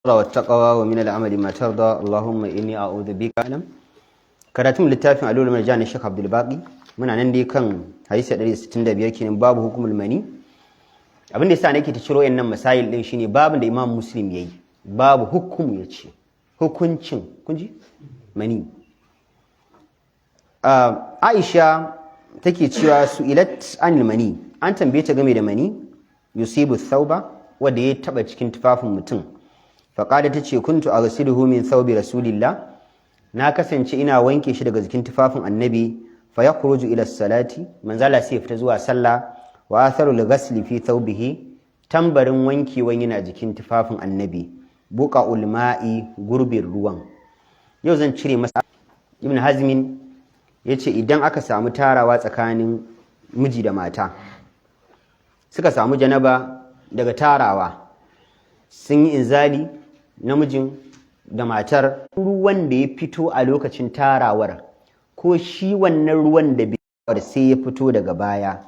والتقوى ومن العمل ما ترضى اللهم إني أعوذ بك karatun littafin alul marjan na Sheikh Abdul Baqi muna nan dai kan hadisi 165 kenan babu hukumul mani abin da yasa nake ta ciro yannan masail din shine babin da Imam Muslim yayi babu hukum yace hukuncin kunji mani Aisha take cewa su'ilat anil mani an tambaye ta game da mani yusibu thawba wanda ya taba cikin tufafin mutum faqada tace kuntu aghsiluhu min thawbi rasulillah na kasance ina wanke shi daga jikin tufafin annabi fa yakhruju ila salati manzala sai fita zuwa sallah wa atharul ghasli fi thawbihi tambarin wankewan yana jikin tufafin annabi buqa ulma'i gurbin ruwan yau zan cire masa ibn hazmin yace idan aka samu tarawa tsakanin miji da mata suka samu janaba daga tarawa sun yi inzali namijin da matar ruwan da ya fito a lokacin tarawar ko shi wannan ruwan da bai sai ya fito daga baya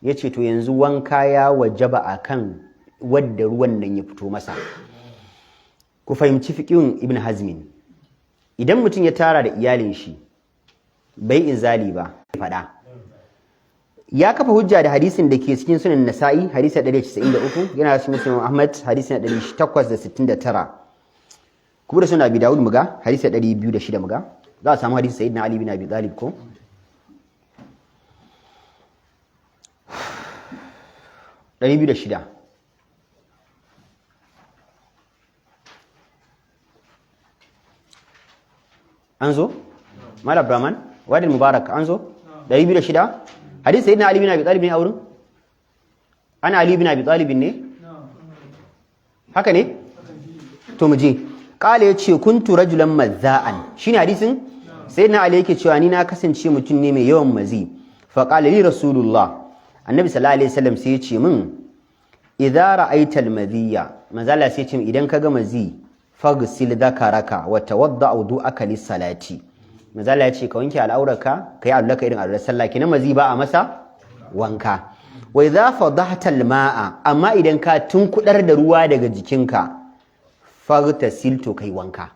yace to yanzu wanka ya wajaba akan wadda ruwan nan ya fito masa ku fahimci fiqhin ibn hazmin idan mutum ya tara da iyalin shi bai inzali ba fada ya kafa hujja da hadisin da ke cikin sunan nasa'i hadisi 193 yana cikin muslim ahmad hadisi 869 kuma da sunan abi daud muga hadisi 206 muga za a samu hadisi sayyidina ali bin abi talib ko ɗari biyu da shida an zo mala brahman wadil mubarak an zo 206 hadisi sayyidina ali bin abi talib ne a wurin ana ali bin abi talib ne haka ne to mu je kala yace kuntu rajulan mazza'an shine hadisin sayyidina ali yake cewa ni na kasance mutum ne mai yawan mazi fa qala li rasulullah annabi sallallahu alaihi wasallam sai yace min idza ra'aita al-madhiya manzala sai yace idan kaga mazi faghsil dhakaraka wa tawadda wudu'aka lis-salati manzala yace ka wanke al'auraka kai allaka irin al'aurar sallah kina mazi ba a masa wanka wa idza fadahta al-ma'a amma idan ka tunkudar da ruwa daga jikinka faghtasil to kai wanka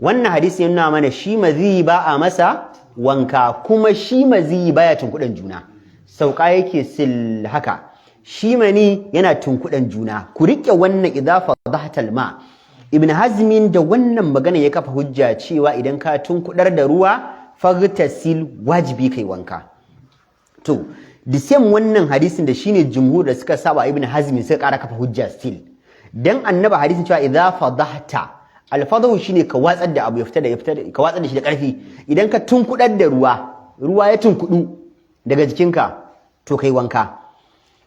wannan hadisi yana mana shi mazi ba a masa wanka kuma shi mazi baya tunkudan juna sauka yake sil haka shi mani yana tunkudan juna ku rike wannan idza fadahtal ma ibn hazmin da wannan magana ya kafa hujja cewa idan ka tunkudar da ruwa faghtasil wajibi kai wanka to the same wannan hadisin da shine jumhur da suka saba ibn hazmin suka kara kafa hujja still dan annaba hadisin cewa idza fadahta alfadahu shine ka watsar da abu ya fita ka watsar da shi da karfi idan ka tunkudar da ruwa ya tunkudu daga jikinka to kai wanka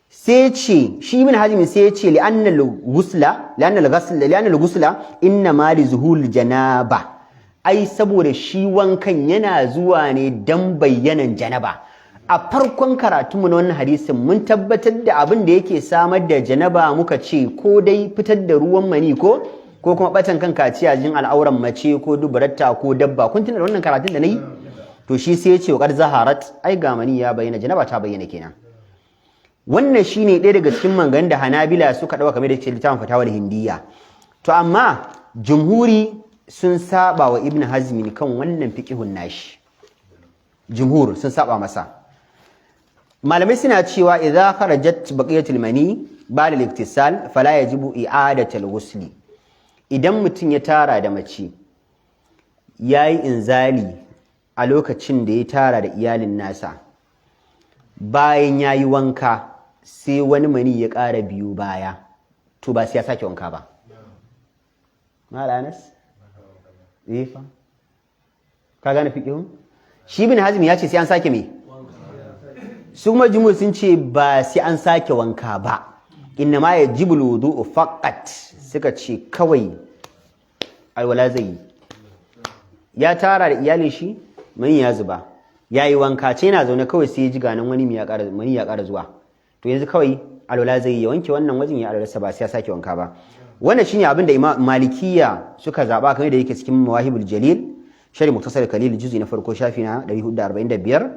sai ce shi ibn hazim sai ya ce li'anna al-ghusla inna ma li zuhul janaba ai saboda shi wankan yana zuwa ne dan bayyanan janaba a farkon karatunmu na wannan hadisin mun tabbatar da abin da yake samar da janaba muka ce ko dai fitar da ruwan mani ko kuma batan kan kaciya jin al'auran mace ko dubaratta ko dabba kun tuna da wannan karatun da nayi to shi sai ya ce wa zaharat ai ga mani ya bayyana janaba ta bayyana kenan wannan shine ɗaya daga cikin maganganun da Hanabila suka dauka kamar da cikin littafin Fatawul Hindiyya to amma jumhuri sun saba wa Ibn Hazm kan wannan fiqhun nashi jumhur sun saba masa malamai suna cewa idza kharajat baqiyatul mani ba'da al-iktisal fala yajibu i'adatul ghusl idan mutun ya tara da mace yayi inzali a lokacin da ya tara da iyalin nasa bayan yayi wanka sai wani mani ya ƙara biyu baya to ba sai ya sake wanka ba malanas fa ka gane fiqhun shi bin hazmi ya ce sai an sake me su kuma jumhur sun ce ba sai an sake wanka ba inna ma yajibul wudu'u faqat suka ce kawai alwala zai ya tara da iyalin shi mani ya zuba yayi wanka ce yana zaune kawai sai ya ji ganin wani mani ya ƙara zuwa to yanzu kawai alwala zai ya wanke wannan wajen ya alwala ba sai ya sake wanka ba wannan shine abin da Imam Malikiya suka zaba kamar da yake cikin Mawahibul Jalil Sharh Mukhtasar Khalil juz'i na farko shafi na 445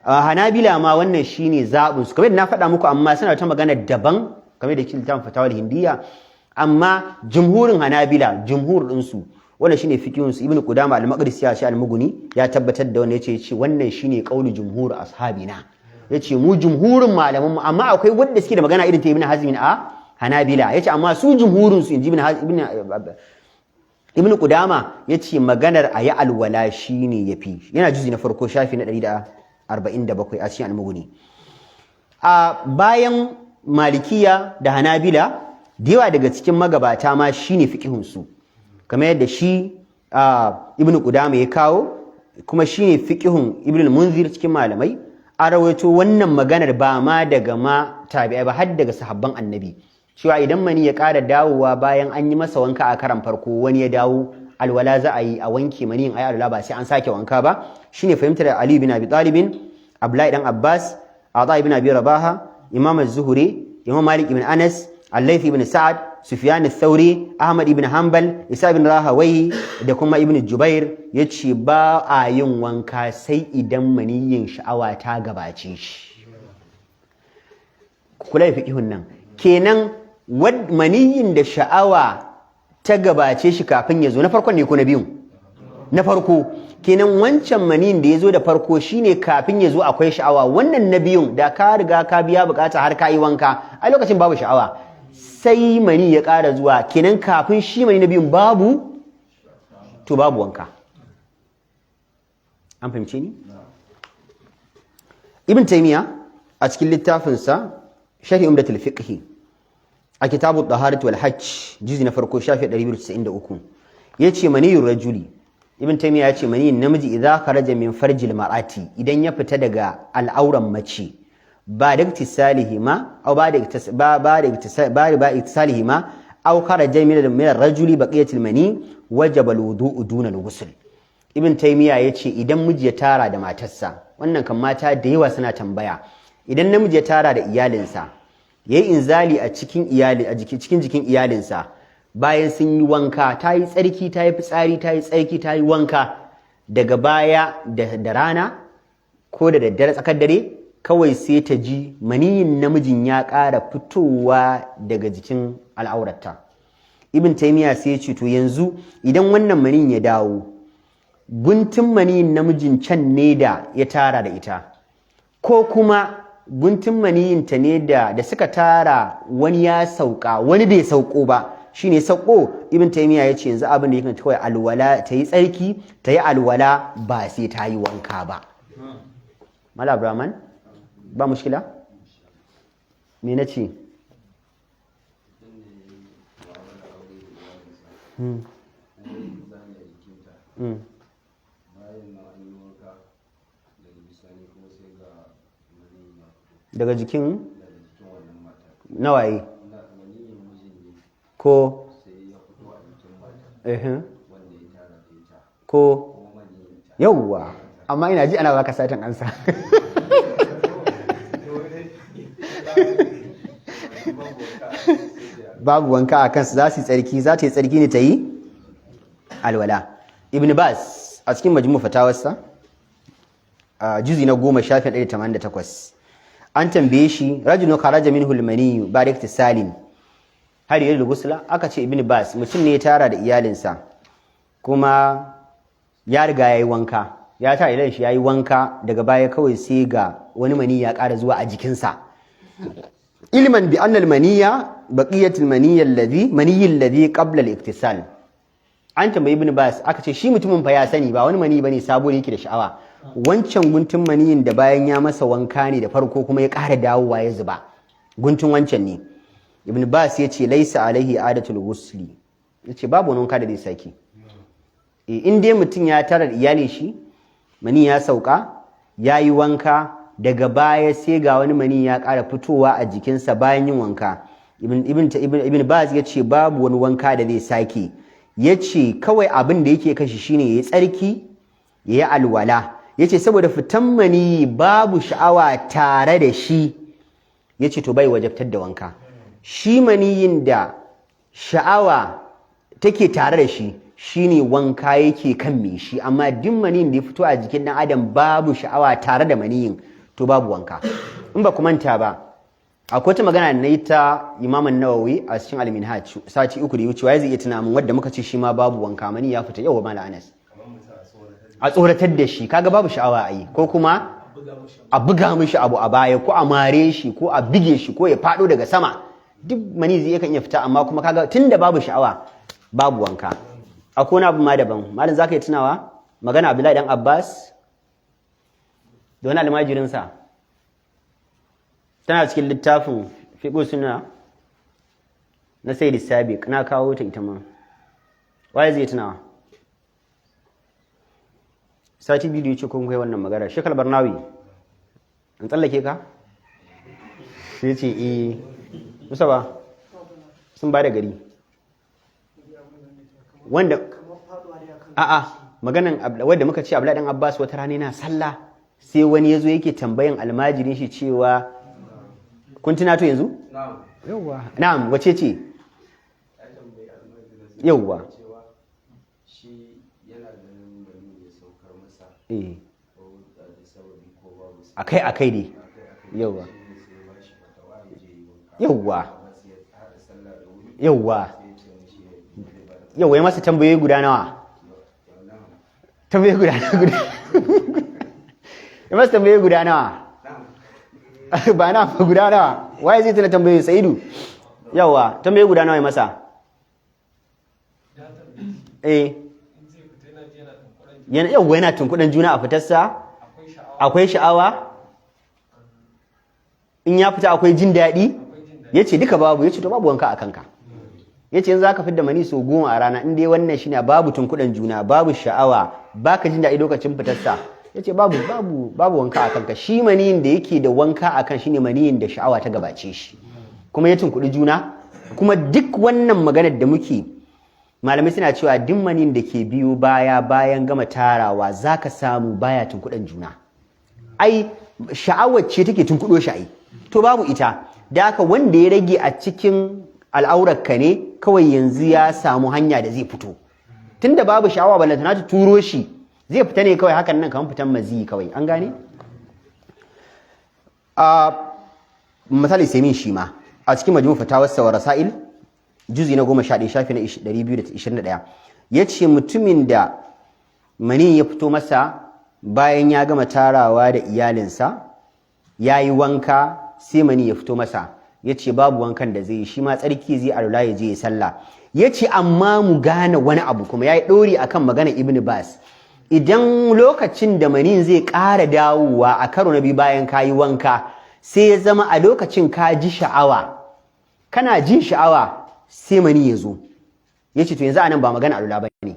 Hanabila ma wannan shine zabin su kamar na faɗa muku amma suna ta magana daban kamar da cikin littafin Fatawul Hindiyya amma jumhurin hanabila jumhur ɗinsu wannan shine fiqhun su ibnu qudama al-maqdisi ya shi al-mughni ya tabbatar da wannan yace wannan shine qaulu jumhur ashabina yace mu jumhurin malaman mu amma akwai wanda suke da magana irin ta ibnu hazm a hanabila yace amma su jumhurin su inji ibnu qudama yace maganar ayi alwala shine yafi yana juzi na farko shafi na 147 a cikin al-mughni a bayan malikiya da hanabila da yawa daga cikin magabata ma shine fiqhun su kamar yadda shi ibn Qudama ya kawo kuma shine fiqhun ibn al-Munzir cikin malamai a rawaito wannan maganar ba ma daga tabi'ai ba har daga sahabban annabi cewa idan mani ya ƙara dawowa bayan an yi masa wanka a karan farko wani ya dawo alwala za a yi a wanke maniyin ayi alwala ba sai an sake wanka ba shine fahimtar Ali ibn Abi Talib Abdullahi dan Abbas Ata ibn Abi Rabaha Imam az-Zuhri Imam Malik ibn Anas Al-Layth ibn Sa'ad Sufyan al-Thawri Ahmad ibn Hanbal Isa ibn Rahawai da kuma Ibn Jubair yace ba a yin wanka sai idan maniyin sha'awa ta gabace shi kula da fiqhun nan kenan maniyin da sha'awa ta gabace shi kafin ya zo na farkon ne ko na biyun na farko kenan wancan maniyin da ya zo da farko shine kafin ya zo akwai sha'awa wannan na biyun da ka riga ka biya bukata har ka yi wanka a lokacin babu sha'awa sai mani ya ƙara zuwa kenan kafin shi mani na biyun babu to babu wanka an fahimce ni ibn taymiya a cikin littafinsa sharh umdatul fiqh a kitabu taharat wal hajj juzi na farko shafi 293 yace maniyur rajuli ibn taymiya yace maniyin namiji idza kharaja min farjil mar'ati idan ya fita daga al'auran mace ba da iktisalihima aw ba da iktisalihima aw kharaja min ar-rajuli baqiyatul mani wajaba al-wudu'u duna al-ghusl ibn taymiya yace idan miji ya tara da matarsa wannan kan mata da yawa suna tambaya idan namiji ya tara da iyalinsa yayi inzali a cikin jikin iyalinsa bayan sun yi wanka ta yi tsarki ta yi fitsari ta yi tsarki ta yi wanka daga baya da rana ko da daddare tsakar dare kawai sai ta ji maniyin namijin ya ƙara fitowa daga jikin al'aurarta ibn taymiya sai ya ce to yanzu idan wannan maniyin ya dawo guntun maniyin namijin can ne da ya tara da ita ko kuma guntun maniyin ta ne da suka tara wani ya sauka wani bai sauko ba shine sauko ibn taymiya ya ce yanzu abin da yake kawai alwala ta yi tsarki ta yi alwala ba sai ta yi wanka ba mala abraman ba mushkila me na ce daga jikin nawaye ko ko yauwa amma ina ji ana baka satin ansa babu wanka a kansu za su yi tsarki za ta yi tsarki ne ta yi alwala ibn bas a cikin majmu fatawarsa a juzi na 10 shafin 188 an tambaye shi rajulun kharaja minhu al-mani ba'da iktisalin har yayin gusula aka ce ibn bas mutum ne ya tara da iyalinsa kuma ya riga yayi wanka ya tara idan shi yayi wanka daga baya kawai sai ga wani mani ya ƙara zuwa a jikinsa ilman bi anna al-maniya baqiyatul maniyyi alladhi qabla al-iktisal an tambayi ibn bas aka ce shi mutumin fa ya sani ba wani mani bane sabo ne yake da sha'awa wancan guntun maniyin da bayan ya masa wanka ne da farko kuma ya ƙara dawowa ya zuba guntun wancan ne ibn bas ya ce laisa alaihi adatul ghusli ya ce babu wani wanka da zai saki in dai mutum ya tara iyalin shi mani ya sauka ya yi wanka daga baya sai ga wani mani ya ƙara fitowa a jikinsa bayan yin wanka ibn bas ya ce babu wani wanka da zai sake ya ce kawai abin da yake kashi shine ya yi tsarki ya yi alwala ya ce saboda fitan mani babu sha'awa tare da shi ya ce to bai wajabtar da wanka shi maniyin da sha'awa take tare da shi shine wanka yake kan me shi amma duk maniyin da ya fito a jikin dan adam babu sha'awa tare da maniyin to babu wanka in ba ku manta ba akwai ta magana na yi ta Imam Nawawi a cikin Al-Minhaj sati 3 da ya wuce wai zai iya tuna min wanda muka ce shi ma babu wanka mani ya fita yau Malam Anas a tsoratar da shi kaga babu sha'awa a yi ko kuma a buga mishi abu a baya ko a mare shi ko a bige shi ko ya fado daga sama duk mani zai yakan iya fita amma kuma kaga tunda babu sha'awa babu wanka akwai wani abu ma daban malam zaka yi tunawa magana Abdullahi dan Abbas da wani almajirin sa tana cikin littafin fiqh sunna na Sayyid Sabiq na kawo ta ita ma waye zai tunawa sati bidiyo ce kun kai wannan magana Sheikh Al-Barnawi an tsallake ka sai ce musa ba sun ba da gari wanda a'a maganan wanda muka ce Abdullahi dan Abbas wata rana yana sallah sai wani yazo yake tambayan almajirin shi cewa kun tuna to yanzu yawa na'am wace ce yawa akai dai yawa ya masa tambayoyi guda nawa ya masa tambayoyi guda nawa ba na guda nawa waye zai tana tambayoyi Sa'idu yawa tambayoyi guda nawa ya masa yana tunkuɗan juna a fitarsa akwai sha'awa in ya fita akwai jin daɗi ya ce duka babu ya ce to babu wanka a kanka ya ce yanzu za ka fidda mani sau 10 a rana inda wannan shi ne babu tunkuɗan juna babu sha'awa baka jin daɗi lokacin fitarsa ya ce babu wanka a kanka shi maniyin da yake da wanka a kan shi ne maniyin da sha'awa ta gabace shi kuma ya tunkuɗi juna kuma duk wannan maganar da muke malamai suna cewa duk maniyin da ke biyo bayan gama tarawa za ka samu baya tunkuɗan juna ai sha'awar ce take tunkuɗo shi ai to babu ita da haka wanda ya rage a cikin al'aurarka ne kawai yanzu ya samu hanya da zai fito tunda babu sha'awa ballantana ta turo shi zai fita ne kawai hakan nan kamar fitan mazi kawai an gane misali sai min shi ma a cikin majmu fatawarsa wa rasail juzi na 11 shafi na 221 yace mutumin da mani ya fito masa bayan ya gama tarawa da iyalinsa yayi wanka sai mani ya fito masa yace babu wankan da zai yi shi ma tsarki zai alula ya je ya sallah yace amma mu gane wani abu kuma yayi dori akan magana Ibn Bas idan lokacin da manin zai ƙara dawowa a karo na biyu bayan kayi wanka sai ya zama a lokacin ka ji sha'awa kana jin sha'awa sai mani ya zo yace to yanzu anan ba magana alula bane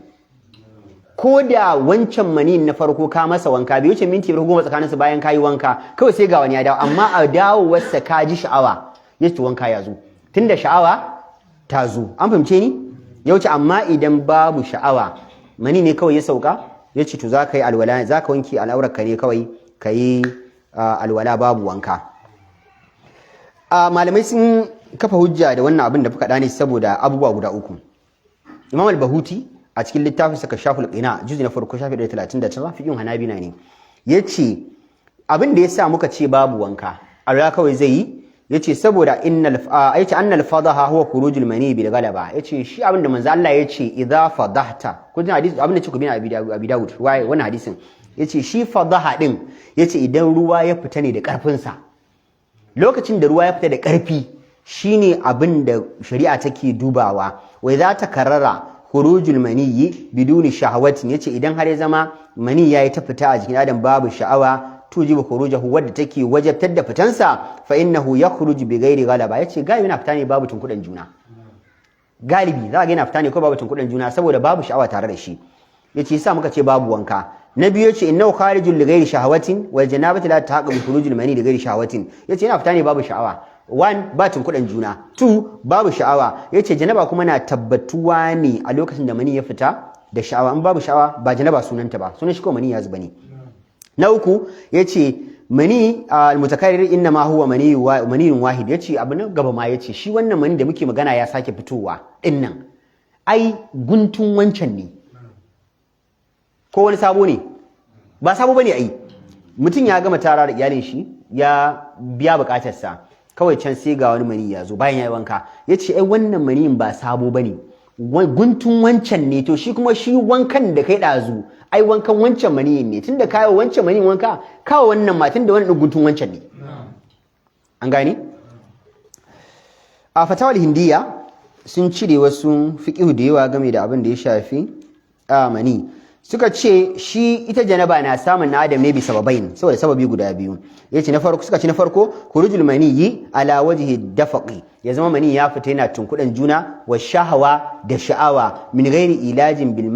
ko da wancan mani na farko ka masa wanka bai wuce minti 10 tsakaninsu bayan kayi wanka kawai sai ga wani ya dawo amma a dawowarsa ka ji sha'awa yace wanka ya zo tunda sha'awa ta zo an fahimce ni ya wuce amma idan babu sha'awa mani ne kawai ya sauka yace to zaka yi alwala zaka wanki al'aurarka ne kawai kai alwala babu wanka malamai sun kafa hujja da wannan abin da fuka ne saboda abubuwa guda uku Imam al-Bahuti a cikin littafin sa Kashaful Qina juzi na farko shafi 139 fiqhun Hanabila ne yace abin da yasa muka ce babu wanka alwala kawai zai yi yace saboda annal fadaha huwa khurujul mani bil ghalaba yace shi abinda manzo Allah yace idza fadahta kun hadisi abinda ce ku bi Abi Dawud wai wannan hadisin yace shi fadaha din yace idan ruwa ya fita ne da karfin sa lokacin da ruwa ya fita da karfi shine abinda shari'a take dubawa wai za ta karrara khurujul mani biduni shahawatin yace idan har ya zama mani yayi ta fita a jikin adam babu sha'awa tujibu khurujahu wadda take wajabtar da fitansa fa innahu yakhruju bi ghairi ghalaba yace galibi yana fita ne babu tunkudan juna galibi za ga yana fita ne ko babu tunkudan juna saboda babu sha'awa tare da shi yace yasa muka ce babu wanka na biyu yace innahu kharijul li ghairi shahawatin wal janabati la tahaqqa bi khurujil mani li ghairi shahawatin yace yana fita ne babu sha'awa 1 ba tunkudan juna 2 babu sha'awa yace janaba kuma na tabbatuwa ne a lokacin da mani ya fita da sha'awa in babu sha'awa ba janaba sunanta ba sunan shi ko mani ya zuba ne na uku yace mani al-mutakarrir inna ma huwa maniyun wahid yace abu na gaba ma yace shi wannan mani da muke magana ya sake fitowa dinnan ai guntun wancan ne ko wani sabo ne ba sabo bane ai mutum ya gama tara da iyalin shi ya biya bukatarsa kawai can sai ga wani mani ya zo bayan ya yi wanka ya ce ai wannan maniyin ba sabo ba ne guntun wancan ne to shi kuma shi wankan da kai ɗazu ai wankan wancan maniyin ne tun da kawo wancan maniyin wanka kawo wannan ma tun da wannan guntun wancan ne an gani a fatawar hindiya sun cire wasu fiƙihu da yawa game da abin da ya shafi mani suka ce shi ita janaba na samun na adam ne bi sababain saboda sababi guda biyu yace na farko suka ce na farko khurujul maniyyi ala wajhi dafaqi ya zama mani ya fita yana tunkudan juna wa shahawa da sha'awa min ghairi ilajin bil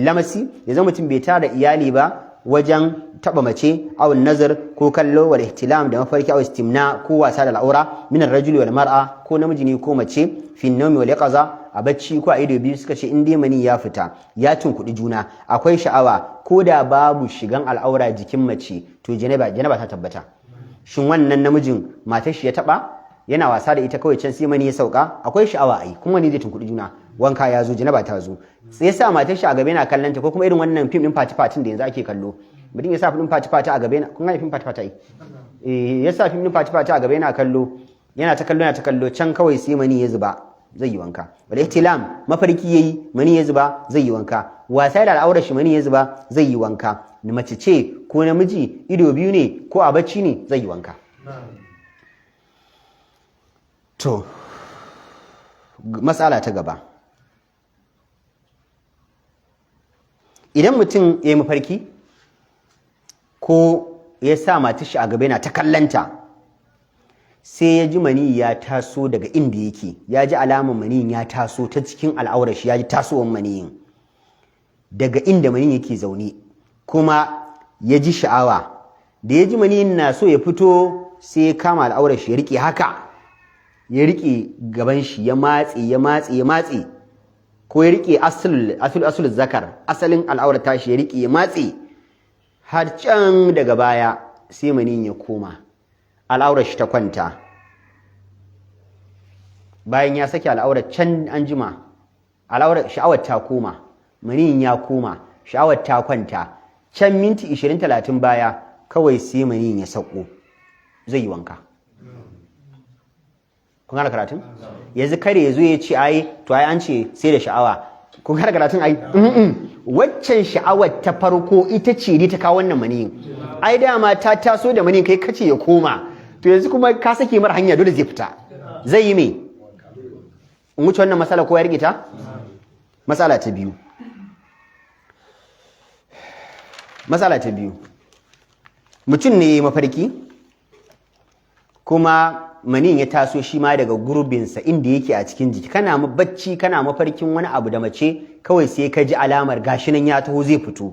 lamasi ya zama mutum bai tara iyali ba wajen taba mace aw nazar ko kallo wal ihtilam da mafarki aw istimna ko wasa da al'aura min ar-rajuli wal mar'a ko namiji ne ko mace fi nawmi wal yaqaza a bacci ko a ido biyu suka ce in dai mani ya fita ya tunkuɗi juna akwai sha'awa ko da babu shigan al'aura jikin mace to janaba ta tabbata shin wannan namijin matar shi ya taba yana wasa da ita kawai can sai mani ya sauka akwai sha'awa ai kuma ne zai tunkuɗi juna wanka ya zo janaba ta zo sai yasa matar shi a gaba yana kallon ta ko kuma irin wannan film din fati-fatin da yanzu ake kallo mutum ya sa film fati-fati a gaba yana kun gane film fati-fati ya sa film din fati-fati a gaba yana ta kallo can kawai sai mani ya zuba zai yi wanka wal ihtilam mafarki yayi mani ya zuba zai yi wanka wasa da al'aurar shi mani ya zuba zai yi wanka ni mace ce ko namiji ido biyu ne ko a bacci ne zai yi wanka to matsala ta gaba idan mutum ya yi mafarki ko ya sa matar shi a gaba yana ta kallanta sai ya ji mani ya taso daga inda yake ya ji alamar maniyin ya taso ta cikin al'aurar shi ya ji tasowar maniyin daga inda maniyin yake zaune kuma ya ji sha'awa da ya ji maniyin na so ya fito sai ya kama al'aurar shi ya rike haka ya rike gaban shi ya matse ko ya rike asul zakar asalin al'aurar tashi ya rike ya matse har can daga baya sai maniyin ya koma al'aurar shi ta kwanta bayan ya sake al'aurar can an jima al'aurar sha'awar ta koma maniyin ya koma sha'awar ta kwanta can minti 20-30 baya kawai sai maniyin ya sauko zai yi wanka kun gane karatun yanzu kare ya zo ya ce ai to ai an ce sai da sha'awa kun gane karatun ai waccan sha'awar ta farko ita ce ne ta kawo wannan maniyin ai dama ta taso da maniyin kai kace ya koma to yanzu kuma ka sake mar hanya dole zai fita zai yi me in wuce wannan matsala ko ya rike ta matsala ta biyu mutum ne mafarki kuma manin ya taso shi ma daga gurbinsa inda yake a cikin jiki kana bacci kana mafarkin wani abu da mace kawai sai ka ji alamar gashi nan ya taho zai fito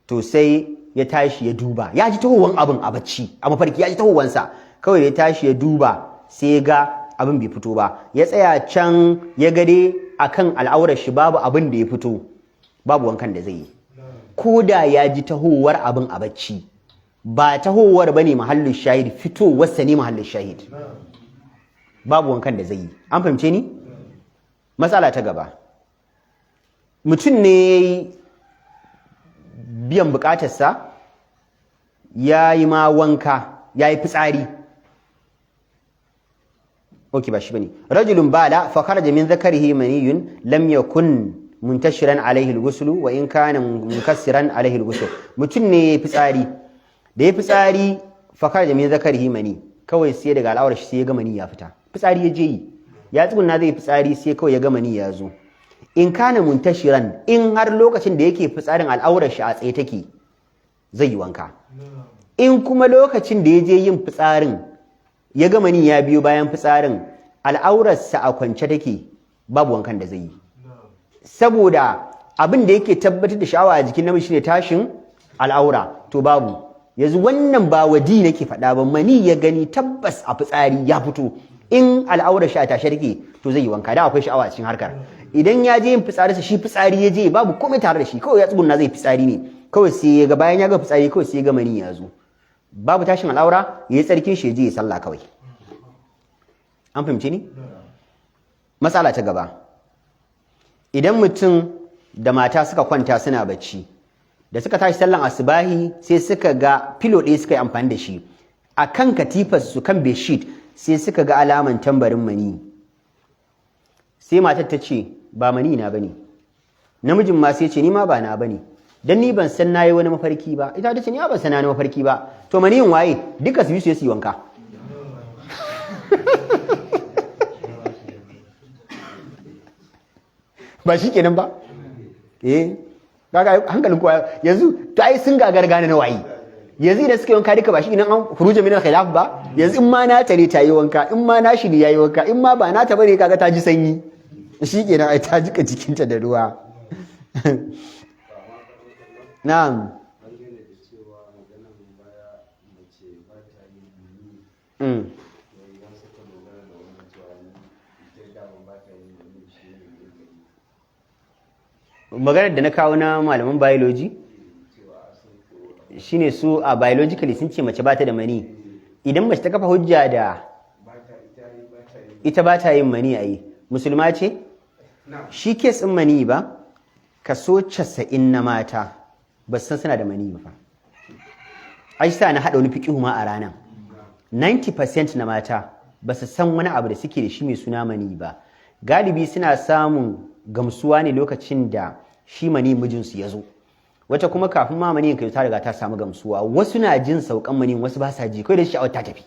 to sai ya tashi ya duba ya ji tahowan abin a bacci a mafarki ya ji tahowansa kawai ya tashi ya duba sai ya ga abin bai fito ba ya tsaya can ya gade akan al'aurar shi babu abin da ya fito babu wankan da zai yi ko da ya ji tahowar abin a bacci ba tahowar bane mahallin shahid fitowarsa ne mahallin shahid babu wankan da zai yi an fahimce ni matsala ta gaba mutum ne biyan bukatarsa ya yi ma wanka ya yi fitsari ok ba shi bane rajulun bala fa kharaja min dhakarihi maniyun lam yakun muntashiran alaihi al-ghusl wa in kana munkassiran alaihi al-ghusl mutum ne ya yi fitsari da ya fitsari fa kharaja min dhakarihi mani kawai sai daga al'aurar shi sai ya ga mani ya fita fitsari ya je yi ya tsugunna zai fitsari sai kawai ya ga mani ya zo in kana muntashiran in har lokacin da yake fitsarin al'aurar shi a tsaye take zai yi wanka in kuma lokacin da ya je yin fitsarin ya ga mani ya biyo bayan fitsarin al'aurarsa a kwance take babu wankan da zai yi saboda abin da yake tabbatar da sha'awa a jikin namiji shine tashin al'aura to babu yanzu wannan ba wadi nake faɗa ba mani ya gani tabbas a fitsari ya fito in al'aurar shi a tashe take to zai yi wanka da akwai sha'awa a cikin harkar idan ya je yin fitsarinsa shi fitsari ya je babu komai tare da shi kawai ya tsugunna zai fitsari ne kawai sai ya ga bayan ya ga fitsari kawai sai ya ga mani ya zo babu tashin al'aura ya yi tsarkin shi ya je ya sallah kawai an fahimci ni matsala ta gaba idan mutum da mata suka kwanta suna bacci da suka tashi sallan asubahi sai suka ga filo ɗaya suka yi amfani da shi a kan katifar su kan bedsheet sai suka ga alaman tambarin mani, sai matar ta ce ba mani na bane, namijin ma sai ce ni ma ba na bane, dan ni ban san nayi wani mafarki ba, ita ta ce ni ban san na mafarki ba, to maniyin waye? Duka su yi su yi wanka. Ba shi kenan ba? Kaga hankalin kowa yanzu to ai sun gagar gane na waye. Yanzu idan suka yi wanka duka ba shi idan an huruja min al-khilaf ba, yanzu in ma na tare ta yi wanka, in ma na shi ne yayi wanka, in ma ba na ta bane kaga ta ji sanyi. Shi kenan ai ta jika jikinta da ruwa. Na'am. Maganar da na kawo na malaman biology shine su a biologically sun ce mace ba ta da mani. Idan mace ta kafa hujja da ita ba ta yin mani ayi, musulma ce? Shi kes ɗin mani ba, kaso 90 na mata ba san suna da mani ba. Ai sa na haɗa wani fiƙihu ma a ranar. 90% na mata ba su san wani abu da suke da shi mai suna mani ba. Galibi suna samun gamsuwa ne lokacin da shi mani mijinsu ya zo. Wata kuma kafin ma maniyin kai ta riga ta samu gamsuwa. Wasu na jin saukan maniyin, wasu ba sa ji, kawai da sha'awar ta tafi.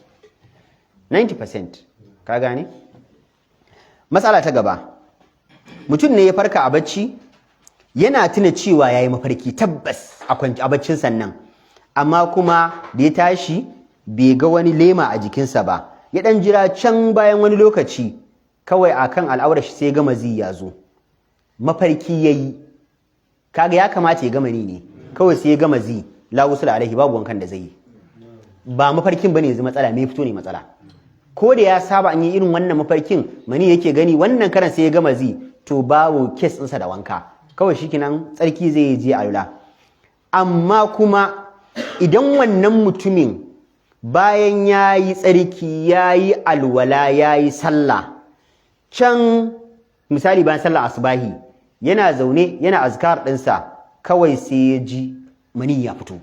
90%. Ka gane? Matsala ta gaba. Mutum ne ya farka a bacci, yana tuna cewa ya yi mafarki tabbas a baccin sannan. Amma kuma da ya tashi bai ga wani lema a jikinsa ba. Ya ɗan jira can bayan wani lokaci, kawai akan al'aurar shi sai ya gama zai ya zo. Mafarki yayi, kaga ya kamata ya gama ni ne, kawai sai ya gama zi, la wusul alaihi, babu wankan da zai yi. Ba mafarkin bane yanzu matsala, me fito ne matsala. Ko da ya saba an yi irin wannan mafarkin mani yake gani, wannan karan sai ya gama zi, to babu kes ɗinsa da wanka, kawai shikenan tsarki zai je alula. Amma kuma idan wannan mutumin bayan ya yi tsarki, ya yi alwala, ya yi sallah, can misali bayan sallah asubahi yana zaune yana azkar ɗinsa, kawai sai ya ji mani ya fito,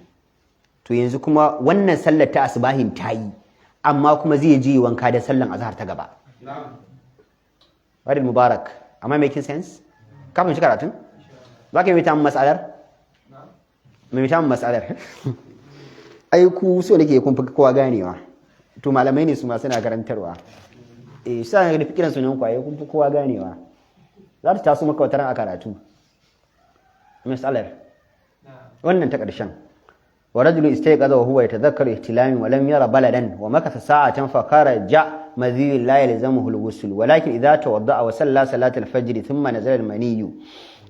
to yanzu kuma wannan sallar ta asubahin ta yi, amma kuma zai je wanka da sallan azhar ta gaba. Wadda Mubarak, am I making sense? Kafin shi karatun? Ba ka yi mita mas'alar? Mai mita mas'alar? Ai ku so nake kun fi kowa ganewa, to malamai ne su ma suna karantarwa. Shi sa da fikiran sunan kwaye kun fi kowa ganewa. Za ta taso maka wataran a karatu. Mas'alar wannan ta ƙarshen. Wa rajulu istayqadha wa huwa yatadhakkaru ihtilami wa lam yara baladan wa makatha sa'atan fa kharaja madhi la yalzamuhu al-ghusl, walakin idha tawadda'a wa salla salatal fajr thumma nazala al-maniyyu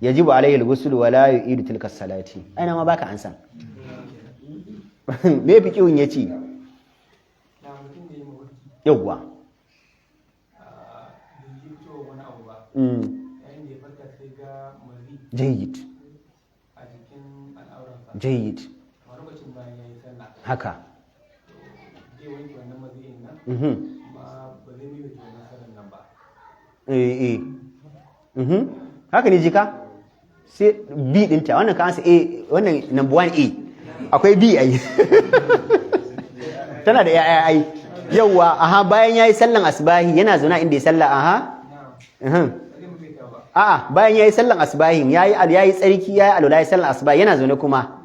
yajibu alayhi al-ghusl wa la yu'idu tilka as-salati. Aina ma baka ansa. Me fiqihun yace? Yawwa. Jayyid. Jayyid. Haka. Haka ne jika? Sai B ɗinta, wannan ka ansa A, wannan number 1A. Akwai B ai. Tana da ya'ya ai. Yawwa, aha, bayan yayi sallan asbahi yana zauna inda ya salla, aha. A'a, bayan yayi sallan asbahin, yayi tsarki, yayi alwala, yayi sallan asbahi, yana zaune kuma.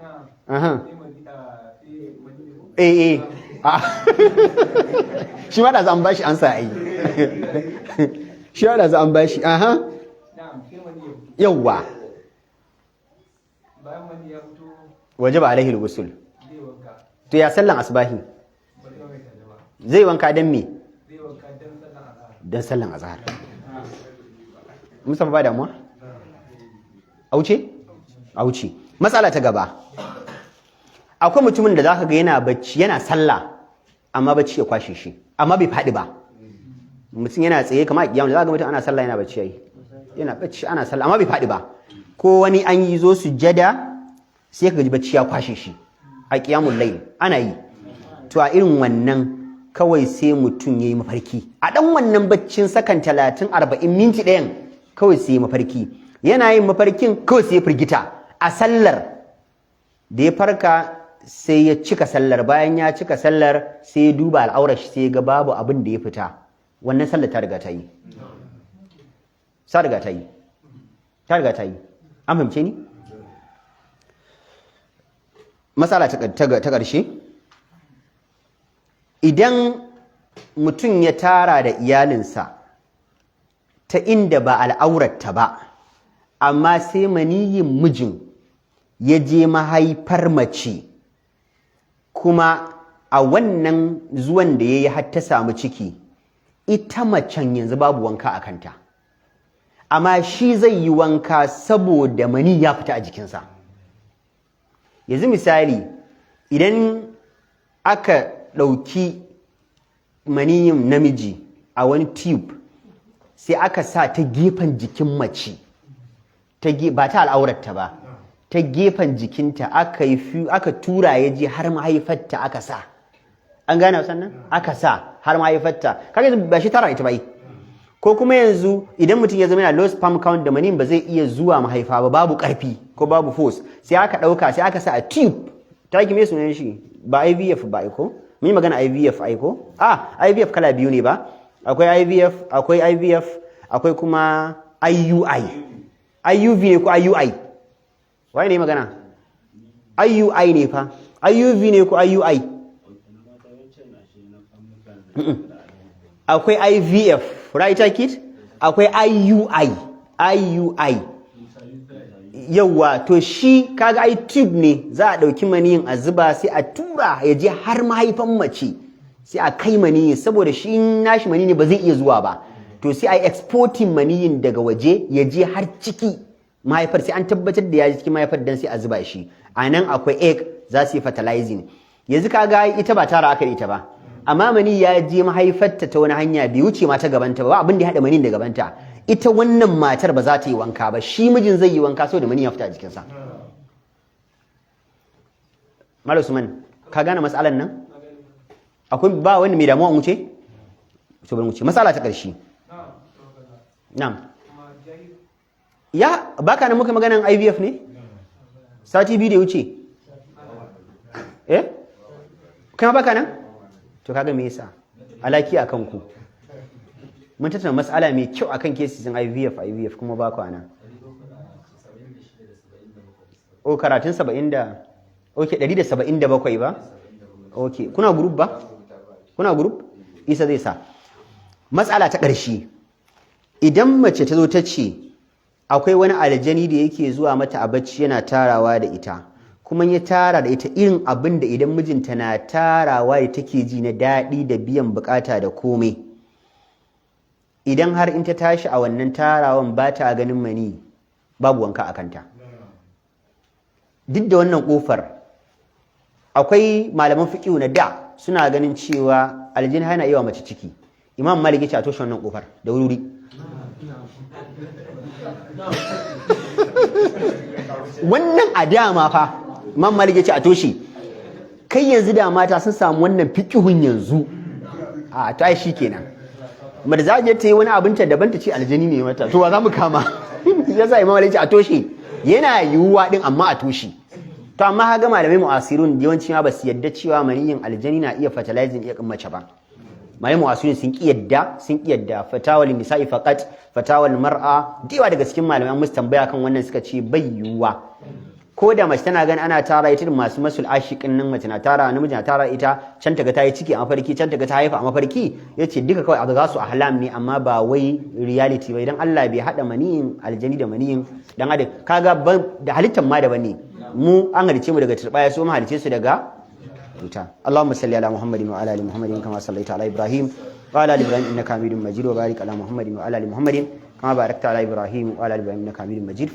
Shi ma da za an bashi ansa ai. Shi ma da za an bashi, aha. Yawwa. Wajaba alaihi al-ghusl. To ya sallan asbahi? Zai wanka dan me? Zai wanka dan sallan azhar. Musamman ba damuwa? Auce? Auce. Matsala ta gaba. Akwai mutumin da zaka ga yana bacci, yana sallah, amma bacci ya kwashe shi, amma bai faɗi ba. Mutum yana tsaye kamar a kiyama, zaka ga mutum ana sallah yana bacci yayi. Yana bacci ana sallah amma bai faɗi ba. Ko wani an yi zo sujjada sai ka ji bacci ya kwashe shi. A qiyamul layl ana yi. To a irin wannan kawai sai mutum yayi mafarki. A dan wannan baccin sakan 30 40 minti ɗayan kawai sai mafarki, yana yin mafarkin kawai sai firgita a sallar da ya farka sai ya cika sallar, bayan ya cika sallar sai ya duba al'aurar shi sai ya ga babu abin da ya fita, wannan sallar ta riga ta yi. Ta riga ta yi. Ta riga ta yi. An fahimce ni? Matsala ta ƙarshe, idan mutum ya tara da iyalinsa ta inda ba al'aurarta ba, amma sai maniyin mijin ya je mahaifar mace, kuma a wannan zuwan da ya yi har ta samu ciki, ita macen yanzu babu wanka a kanta, amma shi zai yi wanka saboda mani ya fita a jikinsa. Yanzu misali, idan aka ɗauki maniyin namiji a wani tube sai aka sa ta gefen jikin mace, ba ta al'aurarta ba, ta gefen jikinta aka tura ya je har mahaifarta aka sa. An gane sannan? Aka sa har mahaifarta. Kaga ba shi tara ita bai. Ko kuma yanzu idan mutum ya zama yana low sperm count da manin ba zai iya zuwa mahaifa ba, babu karfi ko babu force, sai aka dauka sai aka sa a tube. Ta ki me sunan shi? Ba IVF ba ko? Mun yi magana IVF ai ko? IVF kala biyu ne ba? Akwai IVF, akwai kuma IUI. IUV ne ko IUI? Waye ne magana? IUI ne fa. IUV ne ko IUI? Akwai IVF, right kid? Akwai IUI. Yawwa, to shi kaga ai tube ne, za a dauki maniyin a zuba sai a tura ya je har mahaifan mace, sai a kai maniyin saboda shi nashi maniyin ba zai iya zuwa ba. To sai ai exporting maniyin daga waje ya je har ciki mahaifar, sai an tabbatar da ya ji cikin mahaifar dan sai a zuba shi. A nan akwai egg za su yi fertilizing. Yanzu kaga ita ba tara aka ita ba, amma mani ya je mahaifarta ta wani hanya bai wuce ma ta gabanta ba abin da ya haɗa mani da gabanta. Ita wannan matar ba za ta yi wanka ba, shi mijin zai yi wanka saboda mani ya fita a jikinsa. Malam Usman, ka gane matsalan nan? Akwai ba wani mai damuwa mu ce? To bari mu ce matsala ta ƙarshe. Na'am. Ya baka nan muka maganan IVF ne? Sati biyu da wuce. Kai ma baka nan? To kaga me yasa? Alaki akan ku. Mun tattauna mas'ala mai kyau akan cases IVF kuma ba ku ana. Karatun 70 da 177 ba? Kuna group ba? Kuna group? Isa zai sa. Matsala ta ƙarshe. Idan mace ta zo ta ce akwai wani aljani da yake zuwa mata a bacci yana tarawa da ita, kuma ya tara da ita irin abin da idan mijinta na tarawa da take ji na daɗi da biyan bukata da komai, idan har in ta tashi a wannan tarawan ba ta ganin mani, babu wanka a kanta. Duk da wannan ƙofar akwai malaman fiqh na da suna ganin cewa aljini yana yawa mace ciki. Imam Malik ya ce a toshe wannan ƙofar da wuri. Wannan a dama fa Imam Malik ya ce a toshe. Kai yanzu da mata sun samu wannan fiqhun yanzu, a ta shi kenan. Marzaje ta yi wani abinta daban ta ce aljani ne mata, to wa za mu kama? Yasa Imam Malik ya ce a toshe. Yana yiwuwa din amma a toshe. To amma haga malamai mu'asirun yawanci ma ba su yadda cewa maniyin aljani na iya fertilizing iya mace ba. Malamai mu'asirun sun ki yadda fatawal nisa'i faqat, fatawal mar'a, diwa daga cikin malamai an musu tambaya kan wannan suka ce bai yiwuwa. Ko da mace tana gani ana tara ita masu masul ashiqin nan, mace na tara namiji na tara ita, can taga ta yi ciki a mafarki, can taga ta haifa a mafarki, yace duka kawai adghasu ahlam ne amma ba wai reality ba. Idan Allah bai hada maniyin aljani da maniyin dan adam, kaga da halittar ma daban ne. Mu an halice mu daga turbaya, su mu halice su daga tuta. Allahumma salli ala Muhammadin wa ala ali Muhammadin kama sallaita ala Ibrahim wa ala ali Ibrahim innaka Hamidum Majid, wa barik ala Muhammadin wa ala ali Muhammadin kama barakta ala Ibrahim wa ala ali Ibrahim innaka Hamidum Majid.